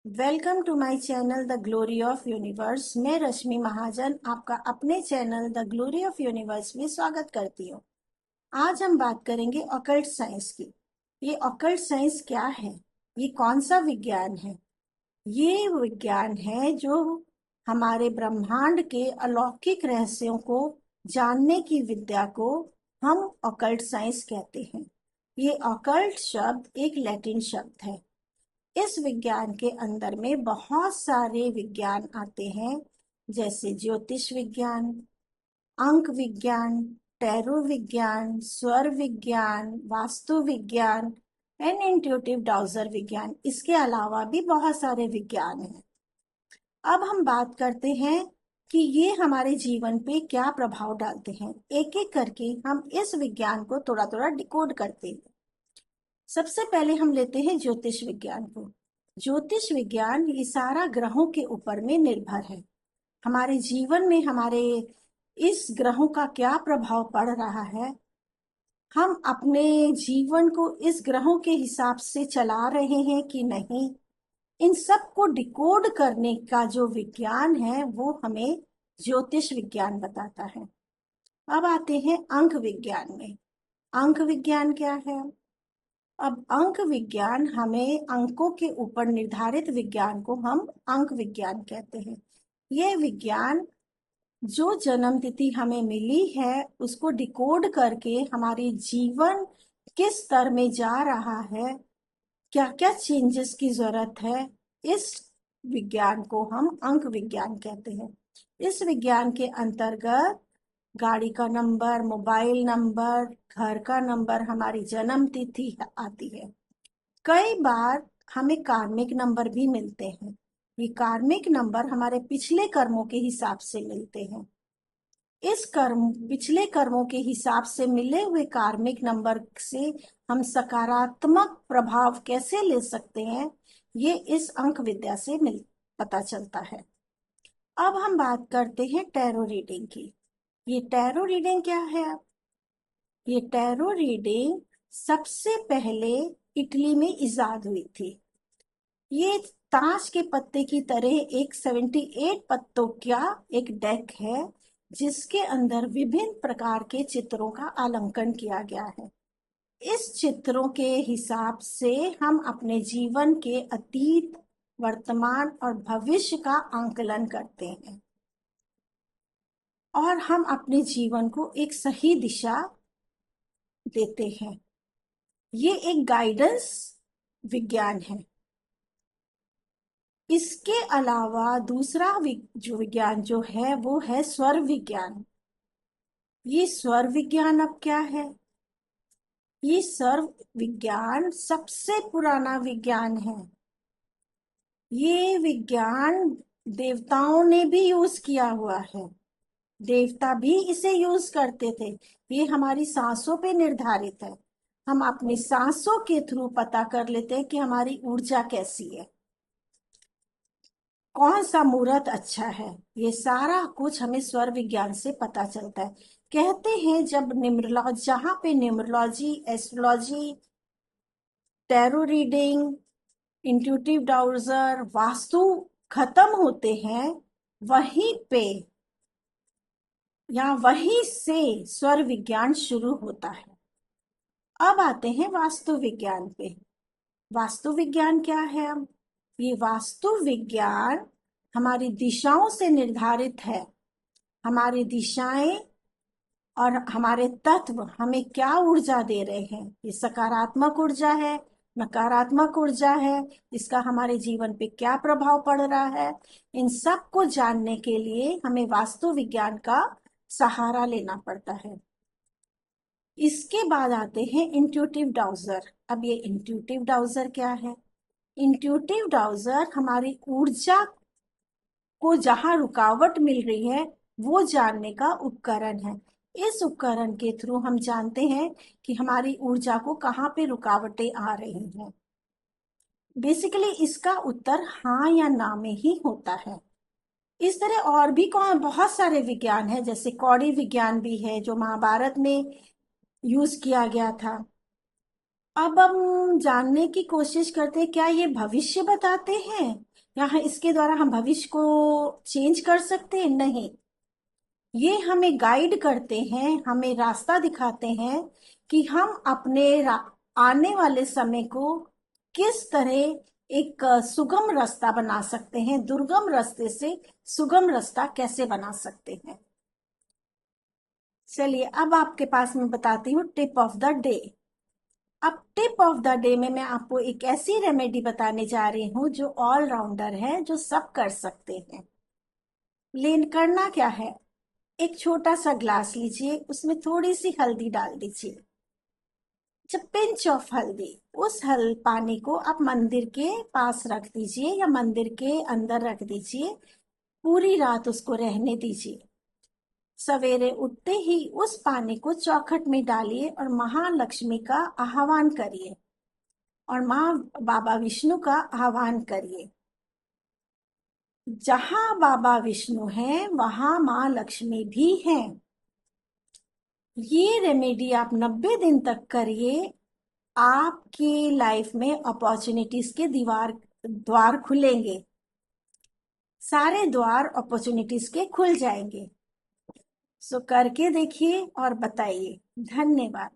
Welcome to my channel the glory of universe. मैं रश्मि महाजन आपका अपने channel the glory of universe में स्वागत करती हूँ। आज हम बात करेंगे ऑकल्ट साइंस की। ये ऑकल्ट साइंस क्या है? ये कौन सा विज्ञान है? ये विज्ञान है जो हमारे ब्रह्मांड के अलौकिक रहस्यों को जानने की विद्या को हम ऑकल्ट साइंस कहते हैं। ये ऑकल्ट शब्द एक लैटिन शब्द है। इस विज्ञान के अंदर में बहुत सारे विज्ञान आते हैं, जैसे ज्योतिष विज्ञान, अंक विज्ञान, टैरो विज्ञान, स्वर विज्ञान, वास्तु विज्ञान एंड इंट्यूटिव डाउजर विज्ञान। इसके अलावा भी बहुत सारे विज्ञान हैं। अब हम बात करते हैं कि ये हमारे जीवन पे क्या प्रभाव डालते हैं। एक एक करके हम इस विज्ञान को थोड़ा थोड़ा डिकोड करते हैं। सबसे पहले हम लेते हैं ज्योतिष विज्ञान को। ज्योतिष विज्ञान ये सारा ग्रहों के ऊपर में निर्भर है। हमारे जीवन में हमारे इस ग्रहों का क्या प्रभाव पड़ रहा है, हम अपने जीवन को इस ग्रहों के हिसाब से चला रहे हैं कि नहीं, इन सब को डिकोड करने का जो विज्ञान है वो हमें ज्योतिष विज्ञान बताता है। अब आते हैं अंक विज्ञान में। अंक विज्ञान क्या है? अब अंक विज्ञान हमें अंकों के ऊपर निर्धारित विज्ञान को हम अंक विज्ञान कहते हैं। यह विज्ञान जो जन्म तिथि हमें मिली है उसको डिकोड करके हमारे जीवन किस स्तर में जा रहा है, क्या क्या चेंजेस की जरूरत है, इस विज्ञान को हम अंक विज्ञान कहते हैं। इस विज्ञान के अंतर्गत गाड़ी का नंबर, मोबाइल नंबर, घर का नंबर, हमारी जन्म तिथि आती है। कई बार हमें कार्मिक नंबर भी मिलते हैं। ये कार्मिक नंबर हमारे पिछले कर्मों के हिसाब से मिलते हैं। इस कर्म पिछले कर्मों के हिसाब से मिले हुए कार्मिक नंबर से हम सकारात्मक प्रभाव कैसे ले सकते हैं, ये इस अंक विद्या से मिल पता चलता है। अब हम बात करते हैं टैरो रीडिंग की। ये टैरो रीडिंग क्या है? ये टैरो रीडिंग सबसे पहले इटली में इजाद हुई थी। ये ताश के पत्ते की तरह एक 78 पत्तों का एक डेक है, जिसके अंदर विभिन्न प्रकार के चित्रों का आलंकन किया गया है। इस चित्रों के हिसाब से हम अपने जीवन के अतीत, वर्तमान और भविष्य का आंकलन करते हैं और हम अपने जीवन को एक सही दिशा देते हैं। ये एक गाइडेंस विज्ञान है। इसके अलावा दूसरा जो विज्ञान जो है वो है स्वर विज्ञान। ये स्वर विज्ञान अब क्या है? ये स्वर विज्ञान सबसे पुराना विज्ञान है। ये विज्ञान देवताओं ने भी यूज किया हुआ है। देवता भी इसे यूज करते थे। ये हमारी सांसों पे निर्धारित है। हम अपनी सांसों के थ्रू पता कर लेते हैं कि हमारी ऊर्जा कैसी है, कौन सा मुहूर्त अच्छा है। ये सारा कुछ हमें स्वर विज्ञान से पता चलता है। कहते हैं जब न्यूमरोलॉजी, जहां पे numerology, astrology, tarot reading, intuitive dowser, vastu खत्म होते हैं, वहीं पे या वहीं से स्वर विज्ञान शुरू होता है। अब आते हैं वास्तु विज्ञान पे। वास्तु विज्ञान क्या है? अब ये वास्तु विज्ञान हमारी दिशाओं से निर्धारित है। हमारी दिशाएं और हमारे तत्व हमें क्या ऊर्जा दे रहे हैं, ये सकारात्मक ऊर्जा है, नकारात्मक ऊर्जा है, इसका हमारे जीवन पे क्या प्रभाव पड़ रहा है, इन सब को जानने के लिए हमें वास्तु विज्ञान का सहारा लेना पड़ता है। इसके बाद आते हैं इंट्यूटिव डाउजर। अब ये इंट्यूटिव डाउजर क्या है? इंट्यूटिव डाउजर हमारी ऊर्जा को जहां रुकावट मिल रही है वो जानने का उपकरण है। इस उपकरण के थ्रू हम जानते हैं कि हमारी ऊर्जा को कहाँ पे रुकावटें आ रही हैं। बेसिकली इसका उत्तर हाँ या ना में ही होता है। इस तरह और भी कौन बहुत सारे विज्ञान है, जैसे कौड़ी विज्ञान भी है जो महाभारत में यूज किया गया था। अब हम जानने की कोशिश करते हैं, क्या ये भविष्य बताते हैं या इसके द्वारा हम भविष्य को चेंज कर सकते हैं? नहीं, ये हमें गाइड करते हैं, हमें रास्ता दिखाते हैं कि हम अपने आने वाले समय को किस तरह एक सुगम रास्ता बना सकते हैं, दुर्गम रास्ते से सुगम रास्ता कैसे बना सकते हैं। चलिए अब आपके पास मैं बताती हूँ टिप ऑफ द डे। अब टिप ऑफ द डे में मैं आपको एक ऐसी रेमेडी बताने जा रही हूँ जो ऑलराउंडर है, जो सब कर सकते हैं। लेकिन करना क्या है, एक छोटा सा ग्लास लीजिए, उसमें थोड़ी सी हल्दी डाल दीजिए, जब पिंच ऑफ हल्दी। उस हल पानी को आप मंदिर के पास रख दीजिए या मंदिर के अंदर रख दीजिए, पूरी रात उसको रहने दीजिए। सवेरे उठते ही उस पानी को चौखट में डालिए और महालक्ष्मी का आह्वान करिए और माँ बाबा विष्णु का आह्वान करिए। जहां बाबा विष्णु हैं वहां माँ लक्ष्मी भी हैं। ये रेमेडी आप 90 दिन तक करिए, आपकी लाइफ में अपॉर्चुनिटीज के द्वार खुलेंगे, सारे द्वार अपॉर्चुनिटीज के खुल जाएंगे। सो करके देखिए और बताइए। धन्यवाद।